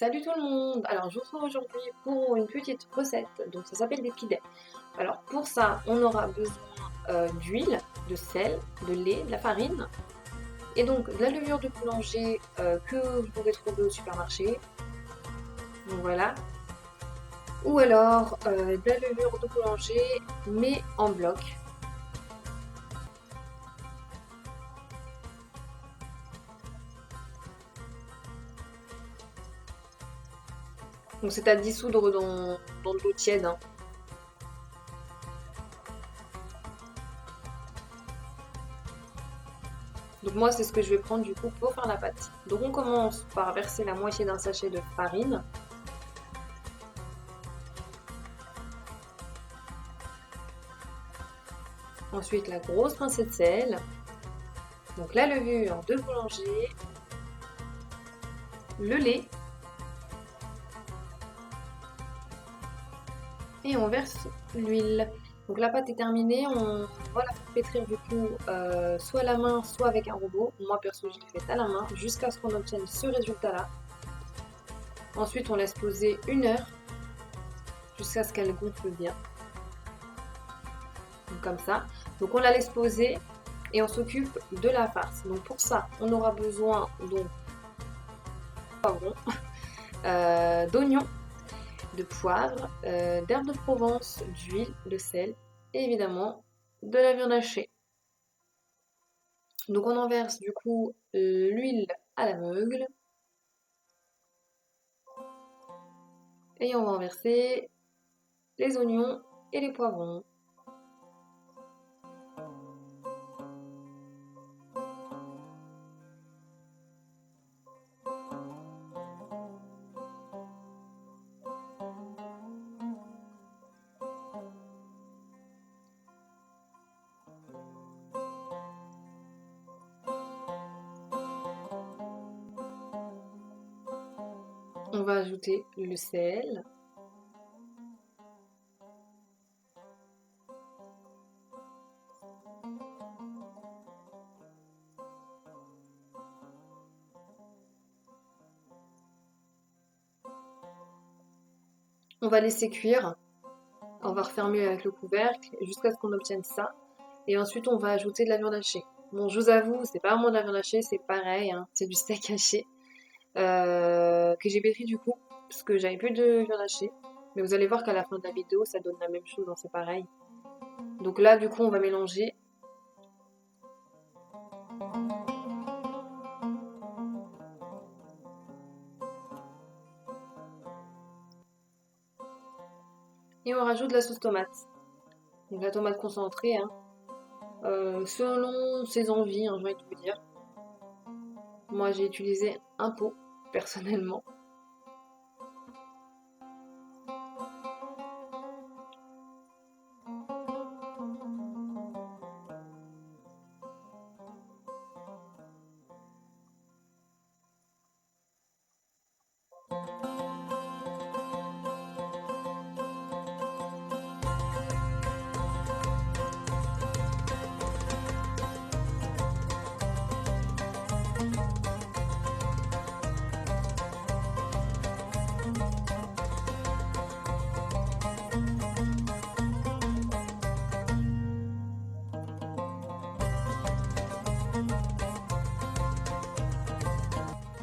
Salut tout le monde! Alors je vous retrouve aujourd'hui pour une petite recette, donc ça s'appelle des pidets. Alors pour ça, on aura besoin d'huile, de sel, de lait, de la farine et donc de la levure de boulanger que vous pouvez trouver au supermarché. Donc voilà. Ou alors de la levure de boulanger mais en bloc. Donc c'est à dissoudre dans de l'eau tiède, hein. Donc moi c'est ce que je vais prendre du coup pour faire la pâte. Donc on commence par verser la moitié d'un sachet de farine. Ensuite, la grosse pincée de sel. Donc la levure de boulanger, le lait et on verse l'huile. Donc la pâte est terminée, on va la faire pétrir du coup soit à la main, soit avec un robot. Moi perso, je l'ai fait à la main jusqu'à ce qu'on obtienne ce résultat-là. Ensuite, on laisse poser 1 heure jusqu'à ce qu'elle gonfle bien. Donc, comme ça. Donc on la laisse poser et on s'occupe de la farce. Donc pour ça, on aura besoin donc poivron, d'oignons, de poivre, d'herbes de Provence, d'huile, de sel et évidemment de la viande hachée. Donc on en verse du coup l'huile à l'aveugle et on va en verser les oignons et les poivrons. On va ajouter le sel. On va laisser cuire. On va refermer avec le couvercle jusqu'à ce qu'on obtienne ça. Et ensuite, on va ajouter de la viande hachée. Bon, je vous avoue, c'est pas vraiment de la viande hachée, c'est pareil, hein, c'est du steak haché que j'ai pétri du coup, parce que j'avais plus de viande hachée. Mais vous allez voir qu'à la fin de la vidéo, ça donne la même chose, hein, c'est pareil. Donc là, du coup, on va mélanger. Et on rajoute de la sauce tomate. Donc la tomate concentrée, hein, selon ses envies, hein, j'ai envie de vous dire. Moi, j'ai utilisé un pot, personnellement.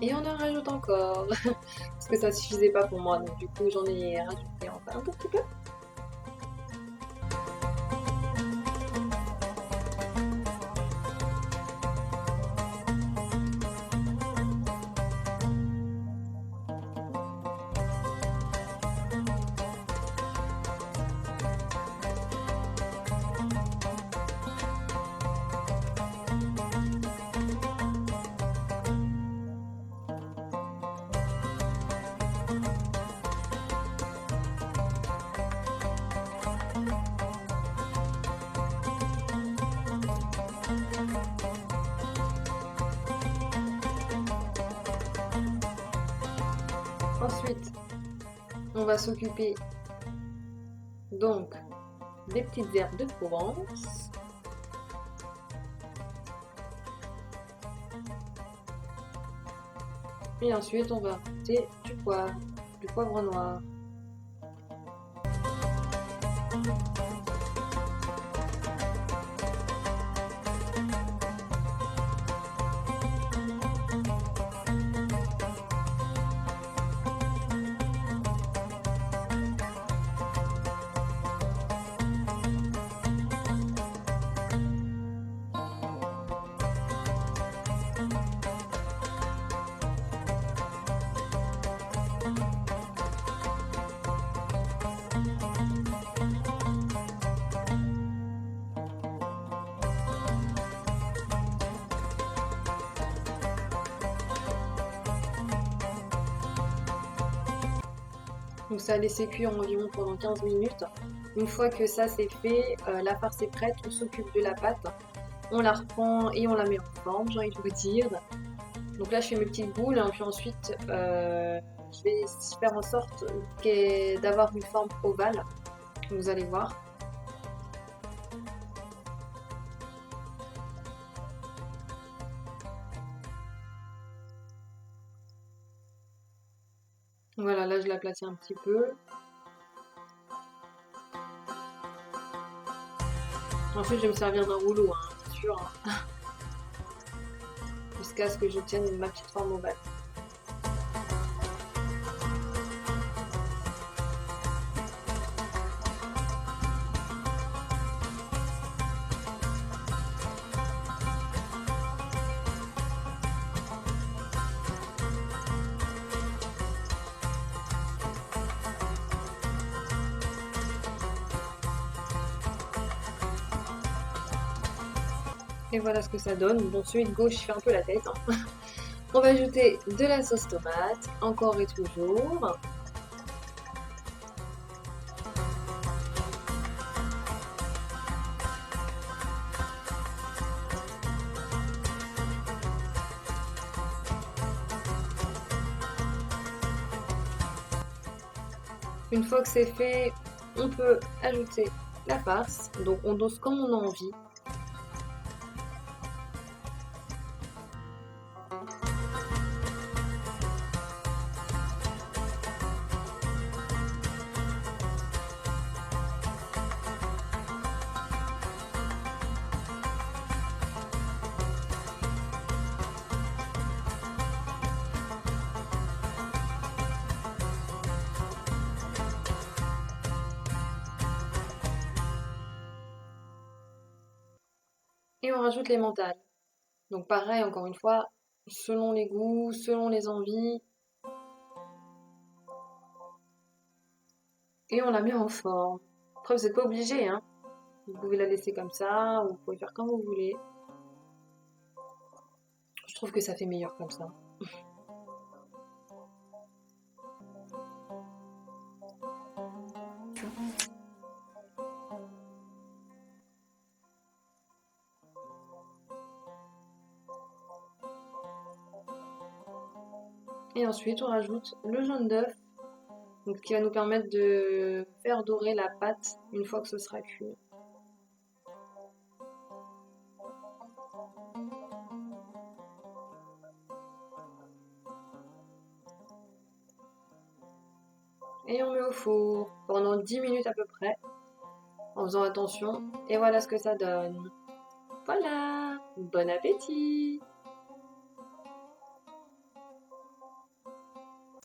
Et on en rajoute encore, parce que ça suffisait pas pour moi, donc du coup j'en ai rajouté encore un tout petit peu. Ensuite, on va s'occuper donc des petites herbes de Provence. Et ensuite, on va rajouter du poivre noir. Donc ça a laissé cuire environ pendant 15 minutes. Une fois que ça c'est fait, la farce est prête, on s'occupe de la pâte, on la reprend et on la met en forme, j'ai envie de vous dire. Donc là je fais mes petites boules, hein, puis ensuite je vais faire en sorte d'avoir une forme ovale, vous allez voir. Voilà, là je l'aplatis un petit peu. Ensuite je vais me servir d'un rouleau, hein, bien sûr, hein, jusqu'à ce que j'obtienne ma petite forme ovale. Et voilà ce que ça donne. Bon, celui de gauche fait un peu la tête, hein. On va ajouter de la sauce tomate, encore et toujours. Une fois que c'est fait, on peut ajouter la farce. Donc on dose comme on a envie. Et on rajoute les mentales. Donc pareil, encore une fois, selon les goûts, selon les envies. Et on la met en forme. Après, vous n'êtes pas obligé, hein. Vous pouvez la laisser comme ça, ou vous pouvez faire comme vous voulez. Je trouve que ça fait meilleur comme ça. Et ensuite, on rajoute le jaune d'œuf, donc qui va nous permettre de faire dorer la pâte une fois que ce sera cuit. Et on met au four pendant 10 minutes à peu près, en faisant attention. Et voilà ce que ça donne. Voilà, bon appétit!